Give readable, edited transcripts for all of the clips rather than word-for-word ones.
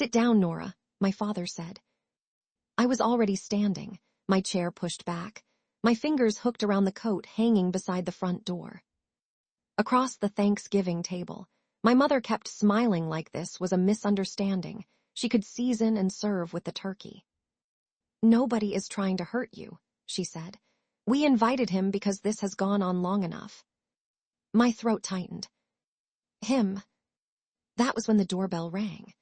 "Sit down, Nora," my father said. I was already standing, my chair pushed back, my fingers hooked around the coat hanging beside the front door. Across the Thanksgiving table, my mother kept smiling like this was a misunderstanding she could season and serve with the turkey. "Nobody is trying to hurt you," she said. "We invited him because this has gone on long enough." My throat tightened. Him. That was when the doorbell rang.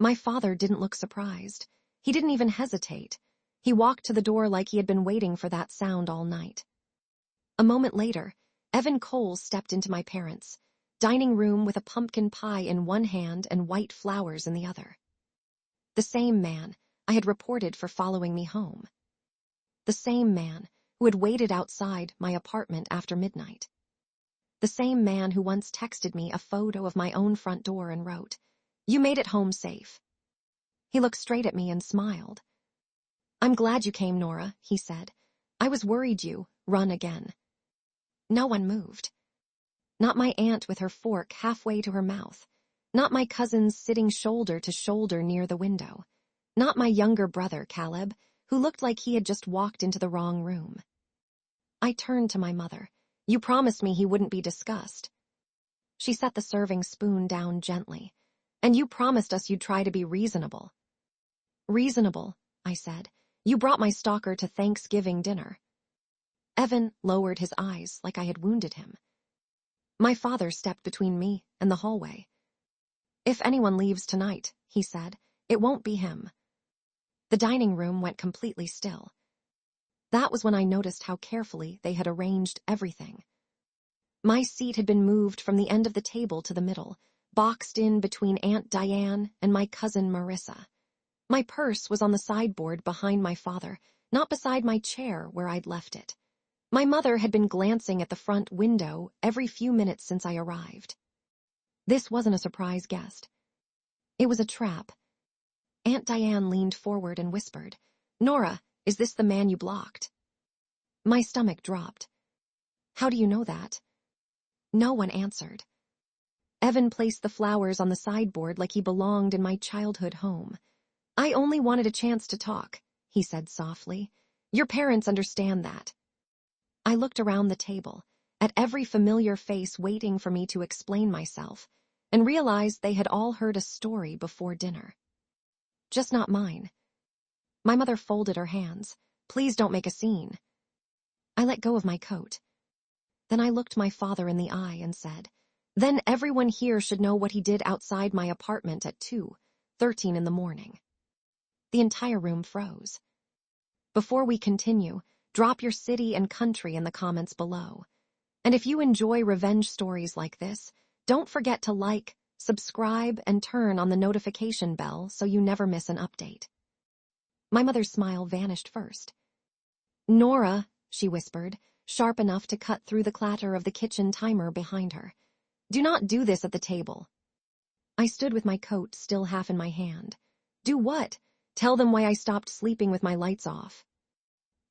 My father didn't look surprised. He didn't even hesitate. He walked to the door like he had been waiting for that sound all night. A moment later, Evan Cole stepped into my parents' dining room with a pumpkin pie in one hand and white flowers in the other. The same man I had reported for following me home. The same man who had waited outside my apartment after midnight. The same man who once texted me a photo of my own front door and wrote, "You made it home safe." He looked straight at me and smiled. "I'm glad you came, Nora," he said. "I was worried you run again." No one moved. Not my aunt with her fork halfway to her mouth. Not my cousins sitting shoulder to shoulder near the window. Not my younger brother, Caleb, who looked like he had just walked into the wrong room. I turned to my mother. "You promised me he wouldn't be discussed." She set the serving spoon down gently. "And you promised us you'd try to be reasonable." "Reasonable," I said. "You brought my stalker to Thanksgiving dinner." Evan lowered his eyes like I had wounded him. My father stepped between me and the hallway. "If anyone leaves tonight," he said, "it won't be him." The dining room went completely still. That was when I noticed how carefully they had arranged everything. My seat had been moved from the end of the table to the middle, boxed in between Aunt Diane and my cousin Marissa. My purse was on the sideboard behind my father, not beside my chair where I'd left it. My mother had been glancing at the front window every few minutes since I arrived. This wasn't a surprise guest. It was a trap. Aunt Diane leaned forward and whispered, "Nora, is this the man you blocked?" My stomach dropped. "How do you know that?" No one answered. Evan placed the flowers on the sideboard like he belonged in my childhood home. "I only wanted a chance to talk," he said softly. "Your parents understand that." I looked around the table, at every familiar face waiting for me to explain myself, and realized they had all heard a story before dinner. Just not mine. My mother folded her hands. "Please don't make a scene." I let go of my coat. Then I looked my father in the eye and said, "Then everyone here should know what he did outside my apartment at 2:13 in the morning." The entire room froze. Before we continue, drop your city and country in the comments below. And if you enjoy revenge stories like this, don't forget to like, subscribe, and turn on the notification bell so you never miss an update. My mother's smile vanished first. "Nora," she whispered, sharp enough to cut through the clatter of the kitchen timer behind her. "Do not do this at the table." I stood with my coat still half in my hand. "Do what? Tell them why I stopped sleeping with my lights off."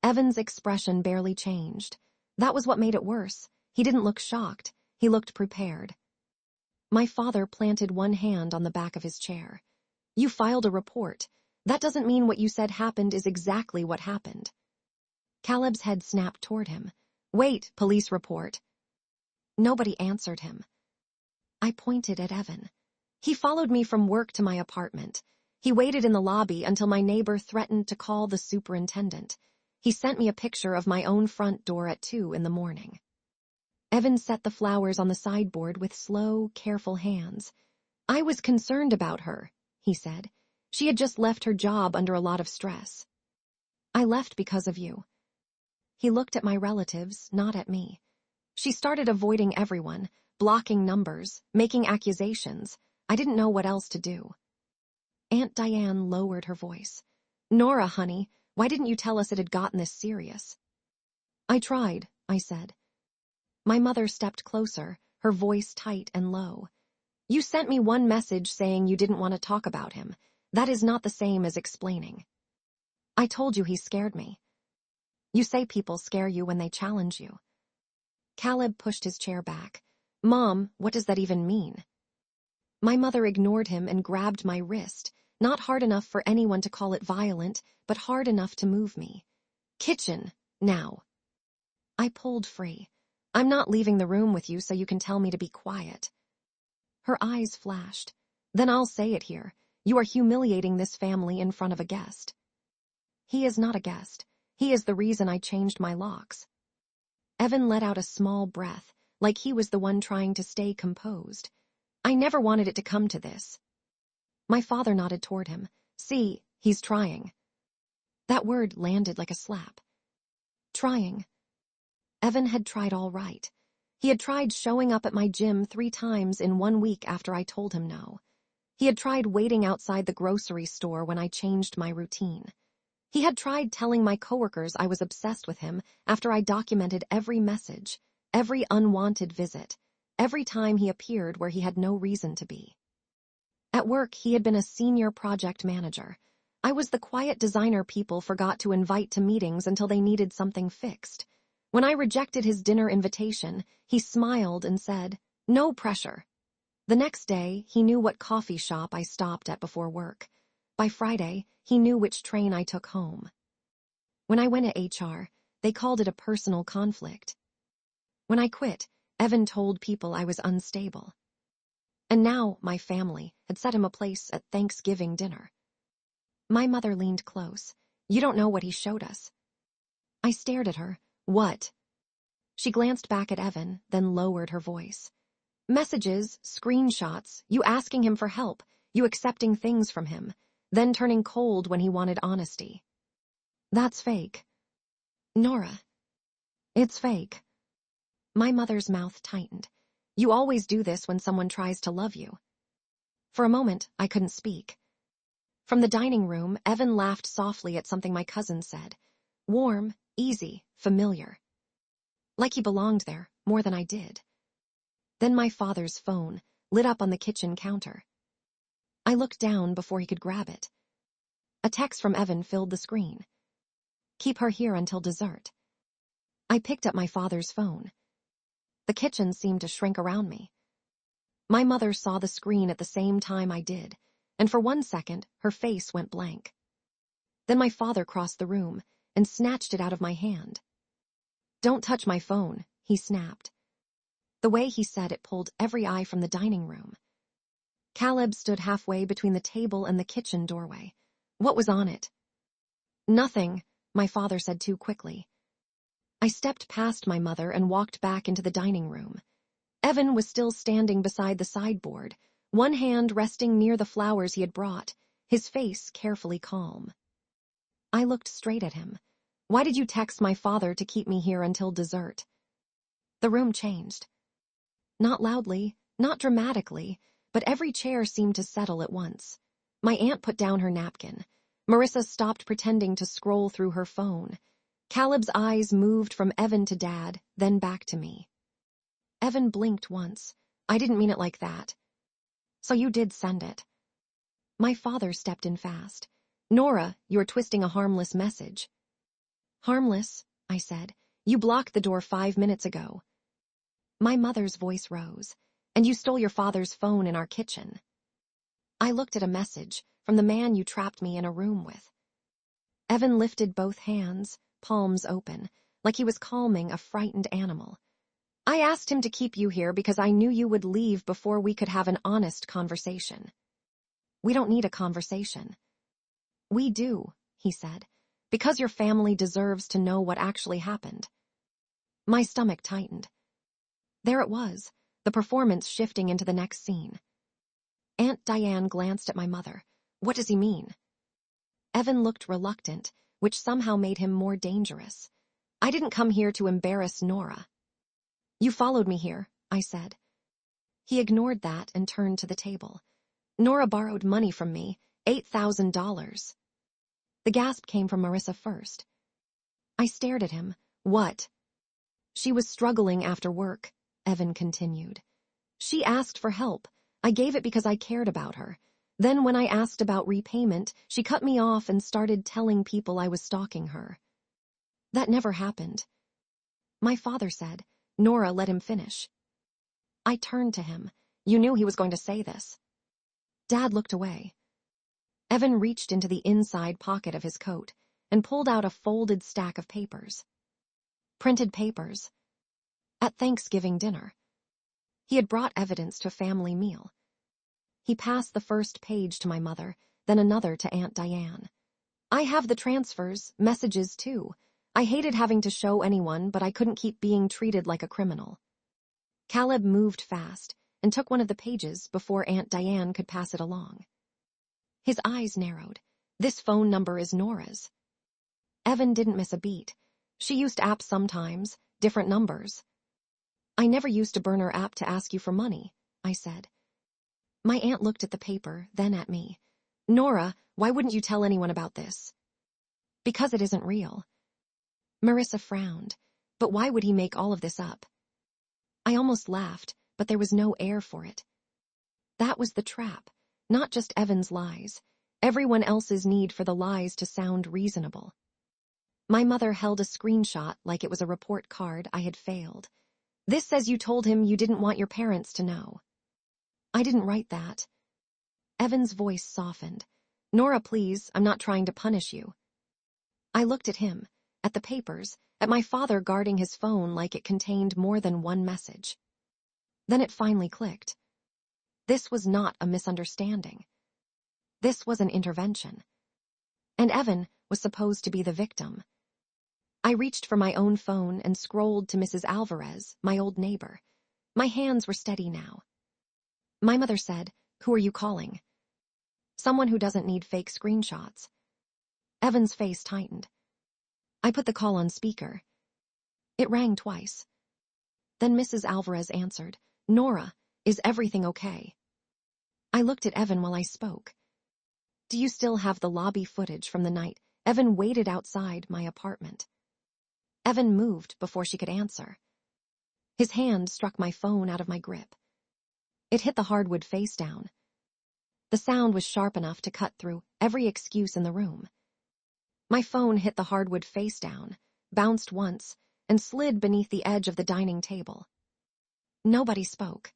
Evan's expression barely changed. That was what made it worse. He didn't look shocked. He looked prepared. My father planted one hand on the back of his chair. "You filed a report. That doesn't mean what you said happened is exactly what happened." Caleb's head snapped toward him. "Wait, police report." Nobody answered him. I pointed at Evan. He followed me from work to my apartment. He waited in the lobby until my neighbor threatened to call the superintendent. He sent me a picture of my own front door at 2 in the morning. Evan set the flowers on the sideboard with slow, careful hands. "I was concerned about her," he said. "She had just left her job under a lot of stress." "I left because of you." He looked at my relatives, not at me. "She started avoiding everyone, blocking numbers, making accusations. I didn't know what else to do." Aunt Diane lowered her voice. "Nora, honey, why didn't you tell us it had gotten this serious?" "I tried," I said. My mother stepped closer, her voice tight and low. "You sent me one message saying you didn't want to talk about him. That is not the same as explaining." "I told you he scared me." "You say people scare you when they challenge you." Caleb pushed his chair back. "Mom, what does that even mean?" My mother ignored him and grabbed my wrist, not hard enough for anyone to call it violent, but hard enough to move me. Kitchen, now. I pulled free. I'm not leaving the room with you so you can tell me to be quiet. Her eyes flashed. Then I'll say it here. You are humiliating this family in front of a guest. He is not a guest. He is the reason I changed my locks. Evan let out a small breath, like he was the one trying to stay composed. I never wanted it to come to this. My father nodded toward him. See, he's trying. That word landed like a slap. Trying. Evan had tried all right. He had tried showing up at my gym 3 times in 1 week after I told him no. He had tried waiting outside the grocery store when I changed my routine. He had tried telling my coworkers I was obsessed with him after I documented every message, every unwanted visit, every time he appeared where he had no reason to be. At work, he had been a senior project manager. I was the quiet designer people forgot to invite to meetings until they needed something fixed. When I rejected his dinner invitation, he smiled and said, "No pressure." The next day, he knew what coffee shop I stopped at before work. By Friday, he knew which train I took home. When I went to HR, they called it a personal conflict. When I quit, Evan told people I was unstable. And now my family had set him a place at Thanksgiving dinner. My mother leaned close. You don't know what he showed us. I stared at her. What? She glanced back at Evan, then lowered her voice. Messages, screenshots, you asking him for help, you accepting things from him, then turning cold when he wanted honesty. That's fake. Nora. It's fake. My mother's mouth tightened. You always do this when someone tries to love you. For a moment, I couldn't speak. From the dining room, Evan laughed softly at something my cousin said. Warm, easy, familiar. Like he belonged there, more than I did. Then my father's phone lit up on the kitchen counter. I looked down before he could grab it. A text from Evan filled the screen. Keep her here until dessert. I picked up my father's phone. The kitchen seemed to shrink around me. My mother saw the screen at the same time I did, and for 1 second, her face went blank. Then my father crossed the room and snatched it out of my hand. Don't touch my phone, he snapped. The way he said it pulled every eye from the dining room. Caleb stood halfway between the table and the kitchen doorway. What was on it? Nothing, my father said too quickly. I stepped past my mother and walked back into the dining room. Evan was still standing beside the sideboard, one hand resting near the flowers he had brought, his face carefully calm. I looked straight at him. Why did you text my father to keep me here until dessert? The room changed. Not loudly, not dramatically, but every chair seemed to settle at once. My aunt put down her napkin. Marissa stopped pretending to scroll through her phone. Caleb's eyes moved from Evan to Dad, then back to me. Evan blinked once. I didn't mean it like that. So you did send it. My father stepped in fast. Nora, you're twisting a harmless message. Harmless, I said. You blocked the door 5 minutes ago. My mother's voice rose. And you stole your father's phone in our kitchen. I looked at a message from the man you trapped me in a room with. Evan lifted both hands, palms open, like he was calming a frightened animal. I asked him to keep you here because I knew you would leave before we could have an honest conversation. We don't need a conversation. We do, he said, because your family deserves to know what actually happened. My stomach tightened. There it was, the performance shifting into the next scene. Aunt Diane glanced at my mother. What does he mean? Evan looked reluctant, which somehow made him more dangerous. I didn't come here to embarrass Nora. You followed me here, I said. He ignored that and turned to the table. Nora borrowed money from me, $8,000. The gasp came from Marissa first. I stared at him. What? She was struggling after work, Evan continued. She asked for help. I gave it because I cared about her. Then when I asked about repayment, she cut me off and started telling people I was stalking her. That never happened. My father said. Nora let him finish. I turned to him. You knew he was going to say this. Dad looked away. Evan reached into the inside pocket of his coat and pulled out a folded stack of papers. Printed papers. At Thanksgiving dinner. He had brought evidence to a family meal. He passed the first page to my mother, then another to Aunt Diane. I have the transfers, messages too. I hated having to show anyone, but I couldn't keep being treated like a criminal. Caleb moved fast and took one of the pages before Aunt Diane could pass it along. His eyes narrowed. This phone number is Nora's. Evan didn't miss a beat. She used apps sometimes, different numbers. I never used a burner app to ask you for money, I said. My aunt looked at the paper, then at me. Nora, why wouldn't you tell anyone about this? Because it isn't real. Marissa frowned. But why would he make all of this up? I almost laughed, but there was no air for it. That was the trap, not just Evan's lies. Everyone else's need for the lies to sound reasonable. My mother held a screenshot like it was a report card I had failed. This says you told him you didn't want your parents to know. I didn't write that. Evan's voice softened. Nora, please, I'm not trying to punish you. I looked at him, at the papers, at my father guarding his phone like it contained more than one message. Then it finally clicked. This was not a misunderstanding. This was an intervention. And Evan was supposed to be the victim. I reached for my own phone and scrolled to Mrs. Alvarez, my old neighbor. My hands were steady now. My mother said, "Who are you calling?" Someone who doesn't need fake screenshots. Evan's face tightened. I put the call on speaker. It rang twice. Then Mrs. Alvarez answered, "Nora, is everything okay?" I looked at Evan while I spoke. Do you still have the lobby footage from the night Evan waited outside my apartment? Evan moved before she could answer. His hand struck my phone out of my grip. It hit the hardwood face down. The sound was sharp enough to cut through every excuse in the room. My phone hit the hardwood face down, bounced once, and slid beneath the edge of the dining table. Nobody spoke.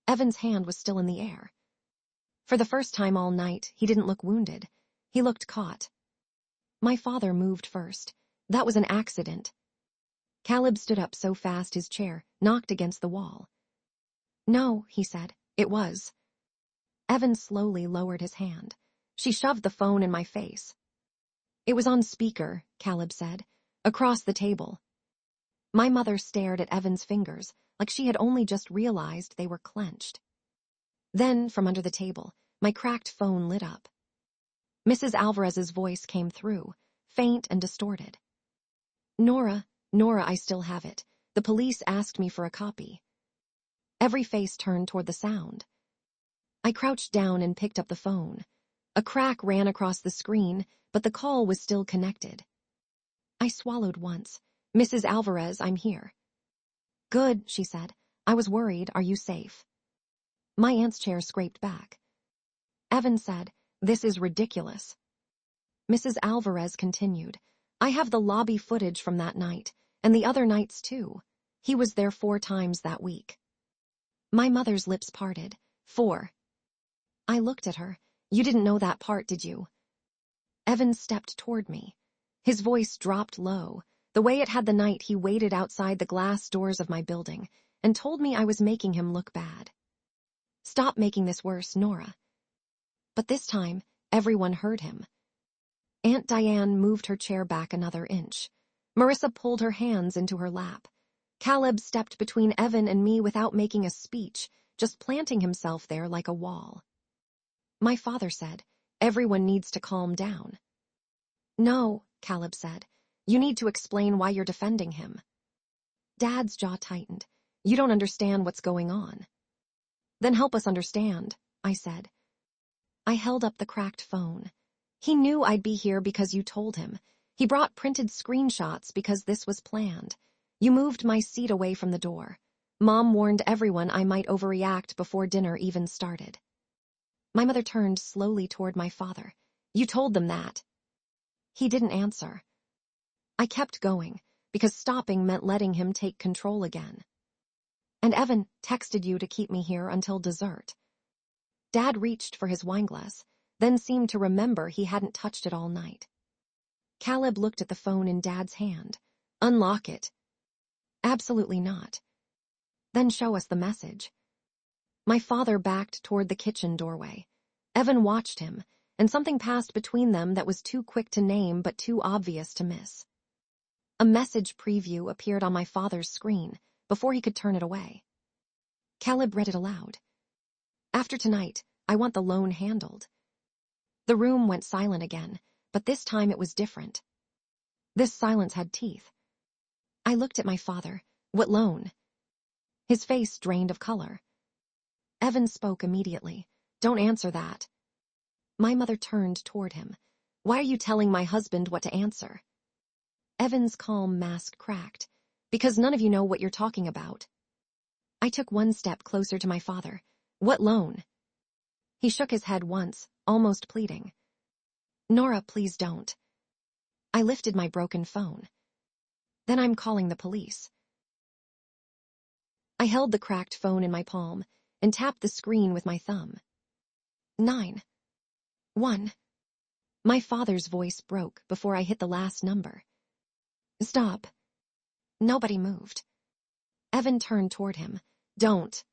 Evan's hand was still in the air. For the first time all night, he didn't look wounded. He looked caught. My father moved first. That was an accident. Caleb stood up so fast his chair knocked against the wall. No, he said. It was. Evan slowly lowered his hand. She shoved the phone in my face. It was on speaker, Caleb said, across the table. My mother stared at Evan's fingers like she had only just realized they were clenched. Then, from under the table, my cracked phone lit up. Mrs. Alvarez's voice came through, faint and distorted. Nora, I still have it. The police asked me for a copy. Every face turned toward the sound. I crouched down and picked up the phone. A crack ran across the screen, but the call was still connected. I swallowed once. Mrs. Alvarez, I'm here. Good, she said. I was worried. Are you safe? My aunt's chair scraped back. Evan said, "This is ridiculous." Mrs. Alvarez continued, "I have the lobby footage from that night, and the other nights too. He was there 4 times that week." My mother's lips parted. 4. I looked at her. You didn't know that part, did you? Evan stepped toward me. His voice dropped low, the way it had the night he waited outside the glass doors of my building, and told me I was making him look bad. Stop making this worse, Nora. But this time, everyone heard him. Aunt Diane moved her chair back another inch. Marissa pulled her hands into her lap. Caleb stepped between Evan and me without making a speech, just planting himself there like a wall. My father said, "Everyone needs to calm down." No, Caleb said. You need to explain why you're defending him. Dad's jaw tightened. You don't understand what's going on. Then help us understand, I said. I held up the cracked phone. He knew I'd be here because you told him. He brought printed screenshots because this was planned. You moved my seat away from the door. Mom warned everyone I might overreact before dinner even started. My mother turned slowly toward my father. You told them that. He didn't answer. I kept going, because stopping meant letting him take control again. And Evan texted you to keep me here until dessert. Dad reached for his wineglass, then seemed to remember he hadn't touched it all night. Caleb looked at the phone in Dad's hand. Unlock it. Absolutely not. Then show us the message. My father backed toward the kitchen doorway. Evan watched him, and something passed between them that was too quick to name but too obvious to miss. A message preview appeared on my father's screen before he could turn it away. Caleb read it aloud. After tonight, I want the loan handled. The room went silent again, but this time it was different. This silence had teeth. I looked at my father. What loan? His face drained of color. Evan spoke immediately. Don't answer that. My mother turned toward him. Why are you telling my husband what to answer? Evan's calm mask cracked. Because none of you know what you're talking about. I took one step closer to my father. What loan? He shook his head once, almost pleading. Nora, please don't. I lifted my broken phone. Then I'm calling the police. I held the cracked phone in my palm and tapped the screen with my thumb. 9. 1. My father's voice broke before I hit the last number. Stop. Nobody moved. Evan turned toward him. Don't.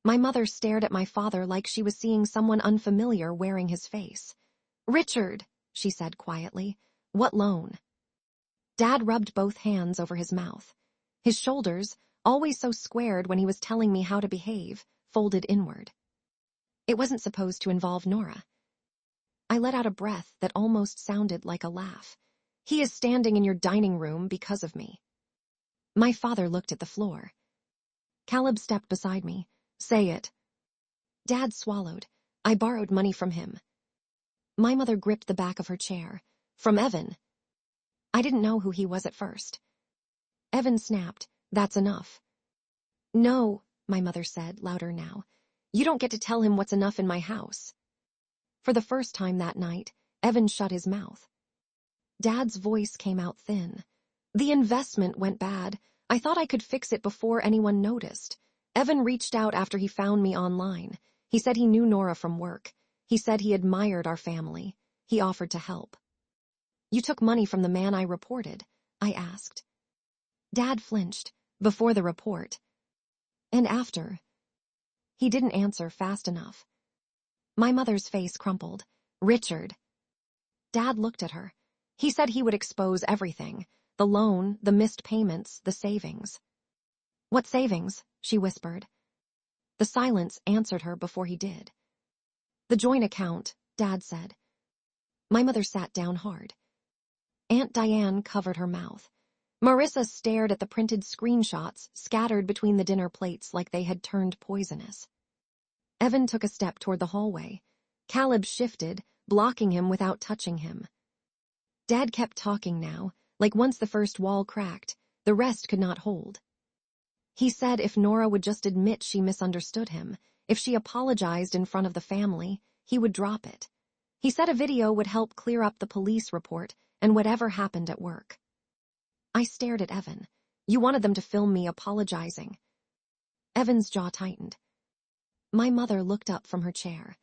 My mother stared at my father like she was seeing someone unfamiliar wearing his face. Richard, she said quietly. What loan? Dad rubbed both hands over his mouth. His shoulders, always so squared when he was telling me how to behave, folded inward. It wasn't supposed to involve Nora. I let out a breath that almost sounded like a laugh. He is standing in your dining room because of me. My father looked at the floor. Caleb stepped beside me. Say it. Dad swallowed. I borrowed money from him. My mother gripped the back of her chair. From Evan. I didn't know who he was at first. Evan snapped. That's enough. No, my mother said, louder now. You don't get to tell him what's enough in my house. For the first time that night, Evan shut his mouth. Dad's voice came out thin. The investment went bad. I thought I could fix it before anyone noticed. Evan reached out after he found me online. He said he knew Nora from work. He said he admired our family. He offered to help. You took money from the man I reported? I asked. Dad flinched. Before the report. And after. He didn't answer fast enough. My mother's face crumpled. Richard. Dad looked at her. He said he would expose everything. The loan, the missed payments, the savings. What savings? She whispered. The silence answered her before he did. The joint account, Dad said. My mother sat down hard. Aunt Diane covered her mouth. Marissa stared at the printed screenshots scattered between the dinner plates like they had turned poisonous. Evan took a step toward the hallway. Caleb shifted, blocking him without touching him. Dad kept talking now, like once the first wall cracked, the rest could not hold. He said if Nora would just admit she misunderstood him, if she apologized in front of the family, he would drop it. He said a video would help clear up the police report and whatever happened at work. I stared at Evan. You wanted them to film me apologizing. Evan's jaw tightened. My mother looked up from her chair.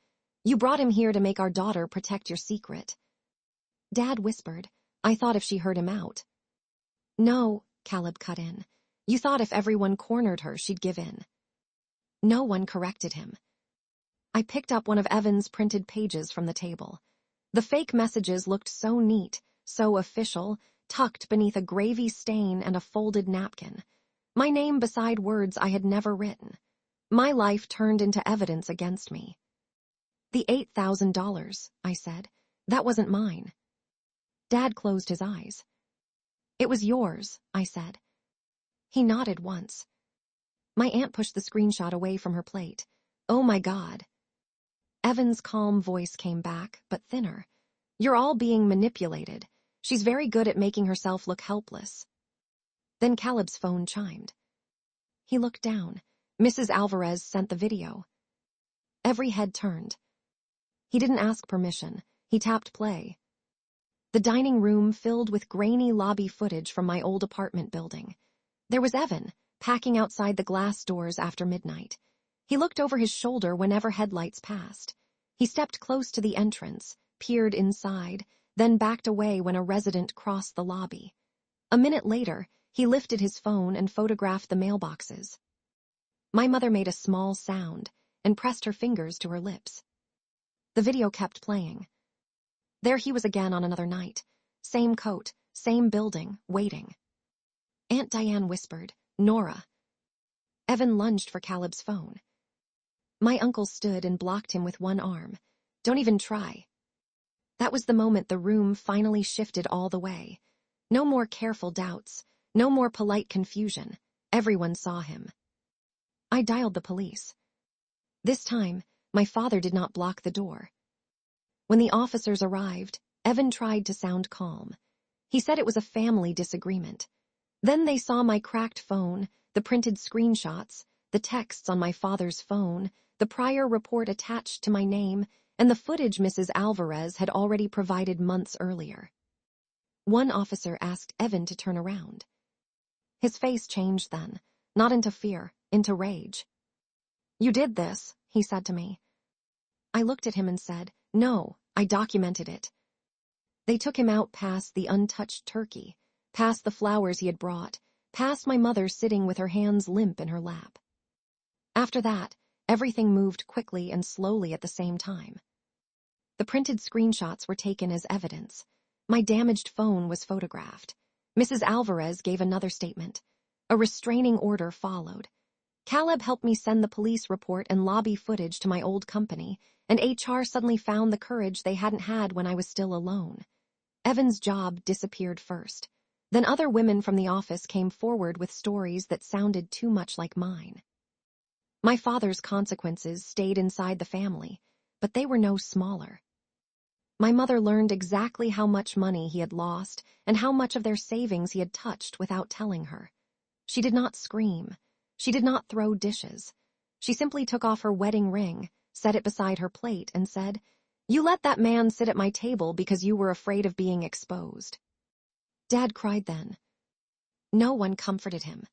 You brought him here to make our daughter protect your secret. Dad whispered. I thought if she heard him out. No, Caleb cut in. You thought if everyone cornered her, she'd give in. No one corrected him. I picked up one of Evan's printed pages from the table. The fake messages looked so neat, so official, tucked beneath a gravy stain and a folded napkin. My name beside words I had never written. My life turned into evidence against me. The $8,000, I said. That wasn't mine. Dad closed his eyes. It was yours, I said. He nodded once. My aunt pushed the screenshot away from her plate. Oh my God. Evan's calm voice came back, but thinner. You're all being manipulated. She's very good at making herself look helpless. Then Caleb's phone chimed. He looked down. Mrs. Alvarez sent the video. Every head turned. He didn't ask permission. He tapped play. The dining room filled with grainy lobby footage from my old apartment building. There was Evan, packing outside the glass doors after midnight. He looked over his shoulder whenever headlights passed. He stepped close to the entrance, peered inside, then backed away when a resident crossed the lobby. A minute later, he lifted his phone and photographed the mailboxes. My mother made a small sound and pressed her fingers to her lips. The video kept playing. There he was again on another night. Same coat, same building, waiting. Aunt Diane whispered, "Nora." Evan lunged for Caleb's phone. My uncle stood and blocked him with one arm. "Don't even try." That was the moment the room finally shifted all the way. No more careful doubts, no more polite confusion. Everyone saw him. I dialed the police. This time, my father did not block the door. When the officers arrived, Evan tried to sound calm. He said it was a family disagreement. Then they saw my cracked phone, the printed screenshots, the texts on my father's phone, the prior report attached to my name, and the footage Mrs. Alvarez had already provided months earlier. One officer asked Evan to turn around. His face changed then, not into fear, into rage. "You did this," he said to me. I looked at him and said, "No, I documented it." They took him out past the untouched turkey, past the flowers he had brought, past my mother sitting with her hands limp in her lap. After that, everything moved quickly and slowly at the same time. The printed screenshots were taken as evidence. My damaged phone was photographed. Mrs. Alvarez gave another statement. A restraining order followed. Caleb helped me send the police report and lobby footage to my old company, and HR suddenly found the courage they hadn't had when I was still alone. Evan's job disappeared first. Then other women from the office came forward with stories that sounded too much like mine. My father's consequences stayed inside the family, but they were no smaller. My mother learned exactly how much money he had lost and how much of their savings he had touched without telling her. She did not scream. She did not throw dishes. She simply took off her wedding ring, set it beside her plate, and said, "You let that man sit at my table because you were afraid of being exposed." Dad cried then. No one comforted him.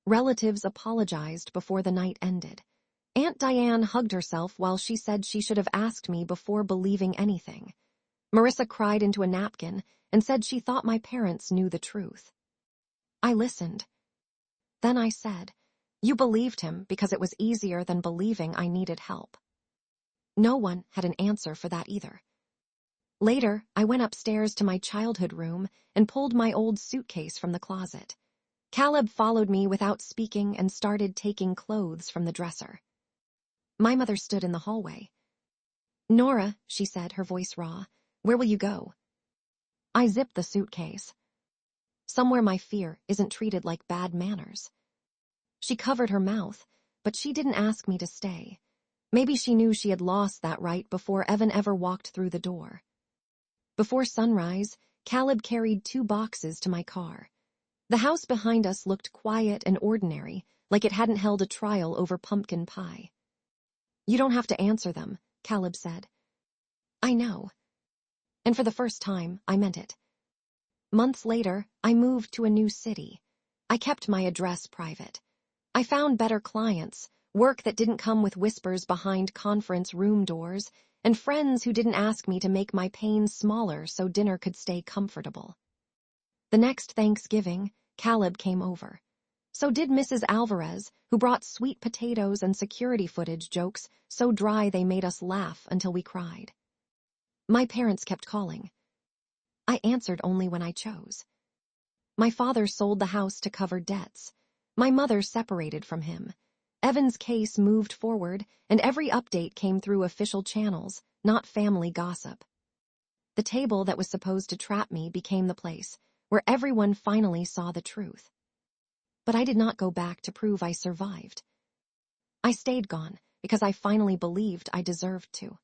Relatives apologized before the night ended. Aunt Diane hugged herself while she said she should have asked me before believing anything. Marissa cried into a napkin and said she thought my parents knew the truth. I listened. Then I said, "You believed him because it was easier than believing I needed help." No one had an answer for that either. Later, I went upstairs to my childhood room and pulled my old suitcase from the closet. Caleb followed me without speaking and started taking clothes from the dresser. My mother stood in the hallway. "Nora," she said, her voice raw, "where will you go?" I zipped the suitcase. Somewhere my fear isn't treated like bad manners. She covered her mouth, but she didn't ask me to stay. Maybe she knew she had lost that right before Evan ever walked through the door. Before sunrise, Caleb carried 2 boxes to my car. The house behind us looked quiet and ordinary, like it hadn't held a trial over pumpkin pie. "You don't have to answer them," Caleb said. "I know." And for the first time, I meant it. Months later, I moved to a new city. I kept my address private. I found better clients, work that didn't come with whispers behind conference room doors, and friends who didn't ask me to make my pain smaller so dinner could stay comfortable. The next Thanksgiving, Caleb came over. So did Mrs. Alvarez, who brought sweet potatoes and security footage jokes so dry they made us laugh until we cried. My parents kept calling. I answered only when I chose. My father sold the house to cover debts. My mother separated from him. Evan's case moved forward, and every update came through official channels, not family gossip. The table that was supposed to trap me became the place where everyone finally saw the truth. But I did not go back to prove I survived. I stayed gone because I finally believed I deserved to.